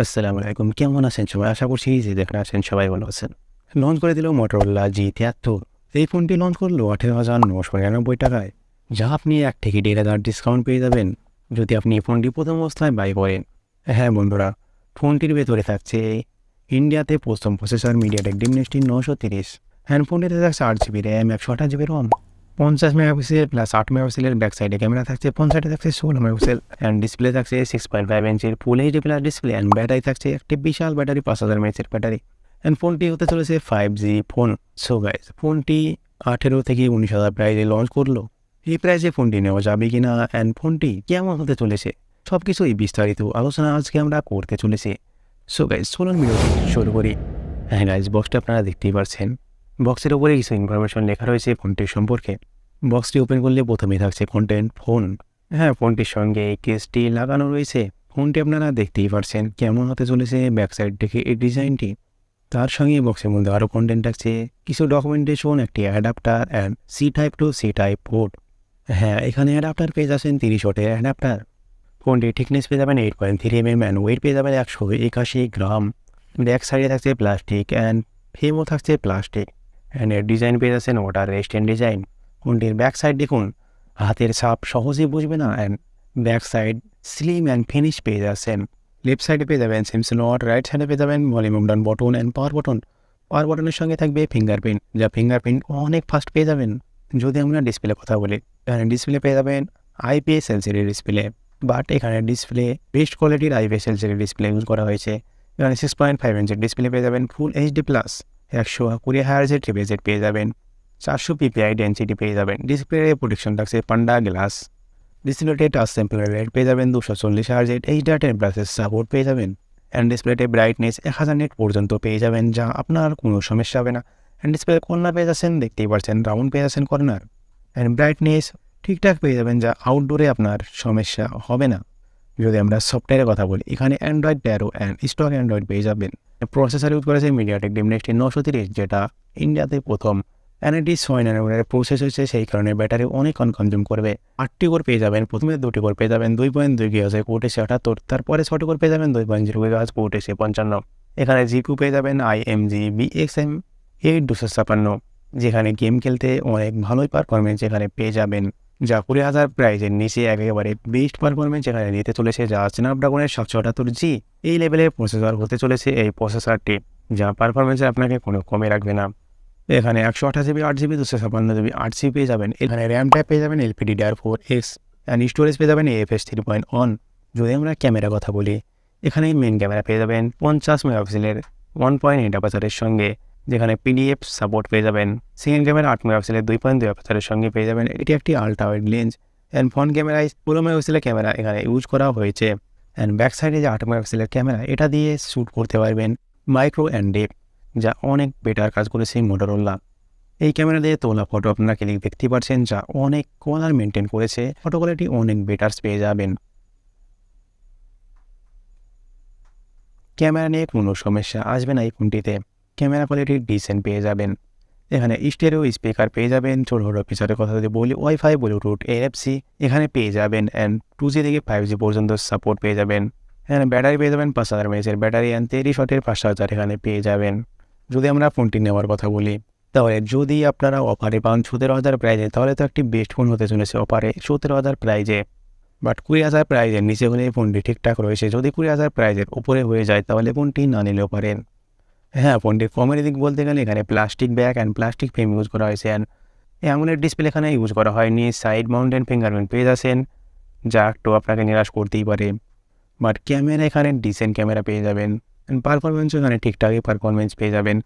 আসসালামু আলাইকুম, কেমন আছেন সবাই? আশা করছি যে যেখানে আছেন সবাই ভালো আছেন। লঞ্চ করে দিল মোটরোলা G73। এই ফোনটি লঞ্চ করলো 18,999 টাকায়, যা আপনি 1 থেকে 1,500 ডিসকাউন্ট পেয়ে যাবেন যদি আপনি এই ফোনটি প্রথম অবস্থায় বাই করেন। হ্যাঁ বন্ধুরা, ফোনটির ভেতরে থাকছে ইন্ডিয়াতে প্রথম প্রসেসর MediaTek Dimensity 930। হ্যান্ডফোনটিতে থাকছে 8 GB RAM, 128 GB ROM, 50 megapixel plus 8 মেগাপিক্সেলের ব্যাক সাইডে ক্যামেরা থাকছে, ফ্রন্ট সাইডে থাকছে 16 মেগাপিক্সেল অ্যান্ড ডিসপ্লে থাকছে 6.5 ইঞ্চির full HD plus display and battery থাকছে একটি বিশাল ব্যাটারি, 5000 mAh ব্যাটারি অ্যান্ড ফোনটি হতে চলেছে 5G ফোন। সো গাইস, ফোনটি 18 থেকে 19,000 প্রাইসে লঞ্চ করলো। এই প্রাইসে ফোনটি নেওয়া যাবে কিনা অ্যান্ড ফোনটি কেমন হতে চলেছে সব কিছুই বিস্তারিত আলোচনা আজকে আমরা করতে চলেছি। সো গাইস, চলুন ভিডিওটি শুরু করি। হ্যাঁ গাইস, বক্সটা আপনারা দেখতেই পাচ্ছেন। বক্সের উপরে কিছু ইনফরমেশন লেখা রয়েছে ফোনটির সম্পর্কে। বক্সটি ওপেন করলে প্রথমেই থাকছে কন্টেন্ট ফোন। হ্যাঁ, ফোনটির সঙ্গে কেসটি লাগানো রয়েছে। ফোনটি আপনারা দেখতেই পারছেন কেমন হতে চলেছে ব্যাক সাইড থেকে এই ডিজাইনটি। তার সঙ্গে বক্সের মধ্যে আরও কন্টেন্ট থাকছে, কিছু ডকুমেন্টেশন, একটি adapter and C type to C type port. হ্যাঁ, এখানে অ্যাডাপ্টার পেয়ে যাচ্ছেন 30 ওয়াটের অ্যাডাপ্টার। ফোনটির থিকনেস পেয়ে যাবেন 8.3 mm অ্যান্ড ওয়েট পেয়ে যাবেন 181 গ্রাম। ব্যাক সাইডে থাকছে প্লাস্টিক অ্যান্ড ফ্রেমও থাকছে প্লাস্টিক অ্যান্ড এর ডিজাইন পেয়ে যাচ্ছেন ওয়াটার রেজিস্ট্যান্ট ডিজাইন। ফোনটির ব্যাক সাইড দেখুন, হাতের ছাপ সহজেই বুঝবে না and back side slim and finish পেয়ে যাচ্ছেন। লেফট সাইডে পেয়ে যাবেন সিম স্লট, রাইট সাইডে পেয়ে যাবেন volume down button and power button. Power বাটনের সঙ্গে থাকবে ফিঙ্গারপ্রিন্ট, যা ফিঙ্গারপ্রিন্ট অনেক ফাস্ট পেয়ে যাবেন। যদি আমরা ডিসপ্লে কথা বলি, এখানে ডিসপ্লে পেয়ে যাবেন IPS LCD ডিসপ্লে, বাট এখানে ডিসপ্লে বেস্ট কোয়ালিটির IPS LCD ডিসপ্লে ইউজ করা হয়েছে। এখানে 6.5 ইঞ্চের ডিসপ্লে পেয়ে যাবেন, ফুল এইচডি প্লাস 120 হার্জের রিফ্রেশ পেয়ে যাবেন, 400 PPI ডেন্সিটি পেয়ে যাবেন। ডিসপ্লে প্রোটেকশন থাকছে পান্ডা গ্লাস। ডিসপ্লেতে টাচ স্যাম্পল রেট পেয়ে যাবেন 240 হার্জের, HDR10+ সাপোর্ট পেয়ে যাবেন অ্যান্ড ডিসপ্লেতে ব্রাইটনেস 1000 নিট পর্যন্ত পেয়ে যাবেন, যা আপনার কোনো সমস্যা হবে না। অ্যান্ড ডিসপ্লে কর্নার পেয়ে যাচ্ছেন, দেখতেই পাচ্ছেন রাউন্ড পেয়ে যাচ্ছেন কর্নার অ্যান্ড ব্রাইটনেস ঠিকঠাক পেয়ে যাবেন, যা আউটডোরে আপনার সমস্যা হবে না। যদি আমরা সফটওয়্যারের কথা বলি, এখানে অ্যান্ড্রয়েড 13 অ্যান্ড স্টক অ্যান্ড্রয়েড পেয়ে যাবেন। প্রসেসর ইউজ করেছে MediaTek Dimensity 930, যেটা ইন্ডিয়াতে প্রথম অ্যান্ড এটি 6 ন্যানোমিটারের প্রসেস হচ্ছে, সেই কারণে ব্যাটারি অনেক কনজিউম করবে। 8টি কোর পেয়ে যাবেন, প্রথমে 2টি কোর পেয়ে যাবেন 2.2 GHz পোর্ট AC78, তারপরে 6টি কোর পেয়ে যাবেন 2.0 GHz পোর্ট AC55। এখানে জিপি পেয়ে যাবেন IMG BXM 8256, যেখানে গেম খেলতে অনেক ভালোই পারফরমেন্স এখানে পেয়ে যাবেন, যা 20,000 প্রাইজের নিচে একেবারে বেস্ট পারফরমেন্স এখানে নিতে চলেছে, যা স্ন্যাপড্রাগনের 778G এই লেভেলের প্রসেসর হতে চলেছে এই প্রসেসরটি, যা পারফরমেন্সে আপনাকে কোনো কমে রাখবে না। এখানে 128GB 8GB 256GB 8GB পেয়ে যাবেন। এখানে র্যাম টাইপ পেয়ে যাবেন LPDDR4X অ্যান্ড স্টোরেজ পেয়ে যাবেন AFS 3.1। যদি আমরা ক্যামেরা কথা বলি, এখানে মেন ক্যামেরা পেয়ে যাবেন 50 মেগাপিক্সেলের 1.8 অ্যাপারচারের সঙ্গে, যেখানে PDF সাপোর্ট পেয়ে যাবেন। সেকেন্ড ক্যামেরা 8 মেগাপিক্সেলের 2.2 অ্যাপারচারের সঙ্গে পেয়ে যাবেন, এটি একটি ultra wide lens and front ক্যামেরায় 16 মেগাপিক্সেলের ক্যামেরা এখানে ইউজ করা হয়েছে অ্যান্ড ব্যাক সাইডে যে 8 মেগাপিক্সেলের ক্যামেরা, এটা দিয়ে শ্যুট করতে পারবেন মাইক্রো অ্যান্ড ডেপ, যা অনেক বেটার কাজ করেছে মোটরোলা। এই ক্যামেরা দিয়ে তোলা ফটো আপনারা ক্লিক দেখতে পাচ্ছেন, যা অনেক কালার মেনটেন করেছে, ফটো কোয়ালিটি অনেক বেটার্স পেয়ে যাবেন। ক্যামেরা নিয়ে কোনো সমস্যা আসবে না এই ফোনটিতে, ক্যামেরা কোয়ালিটি ডিসেন্ট পেয়ে যাবেন। এখানে স্টেরিও স্পিকার পেয়ে যাবেন। ছোটো ছোটো ফিচারের কথা যদি বলি, ওয়াইফাই, ব্লুটুথ, NFC এখানে পেয়ে যাবেন অ্যান্ড 2G থেকে 5G পর্যন্ত সাপোর্ট পেয়ে যাবেন। এখানে ব্যাটারি পেয়ে যাবেন 5000 mAh ব্যাটারি অ্যান্ড 23 ওয়াটের 5000 এখানে পেয়ে যাবেন। যদি আমরা ফোনটি নেওয়ার কথা বলি, তাহলে যদি আপনারা অফারে পান 17,000 প্রাইজে, তাহলে তো একটি বেস্ট ফোন হতে চলেছে অফারে 17,000 প্রাইজে। বাট 20,000 প্রাইজের নিচে হলে ফোনটি ঠিকঠাক রয়েছে, যদি 20,000 প্রাইজের উপরে হয়ে যায় তাহলে ফোনটি না নিলেও পারেন। হ্যাঁ, ফোনটির কমের দিক বলতে গেলে এখানে plastic back and plastic frame use করা হয়েছে অ্যান্ড অ্যামোলেড ডিসপ্লে এখানে ইউজ করা হয়নি। সাইড মাউন্টেন ফিঙ্গারপ্রিন্ট পেয়ে যাচ্ছেন, যা একটু আপনাকে নিরাশ করতেই পারে। বাট ক্যামেরা এখানে ডিসেন্ট ক্যামেরা পেয়ে যাবেন অ্যান্ড পারফরমেন্সও এখানে ঠিকঠাকই পারফরমেন্স পেয়ে যাবেন।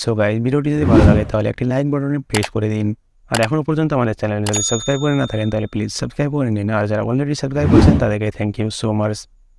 সো গাইস, ভিডিওটি যদি ভালো লাগে তাহলে একটি লাইক বাটনে প্রেস করে দিন। আর এখনও পর্যন্ত আমাদের চ্যানেলে যদি সাবস্ক্রাইব করে না থাকেন তাহলে প্লিজ সাবস্ক্রাইব করে নিন। আর যারা অলরেডি সাবস্ক্রাইব করেছেন তাদেরকে থ্যাংক ইউ সো মাচ।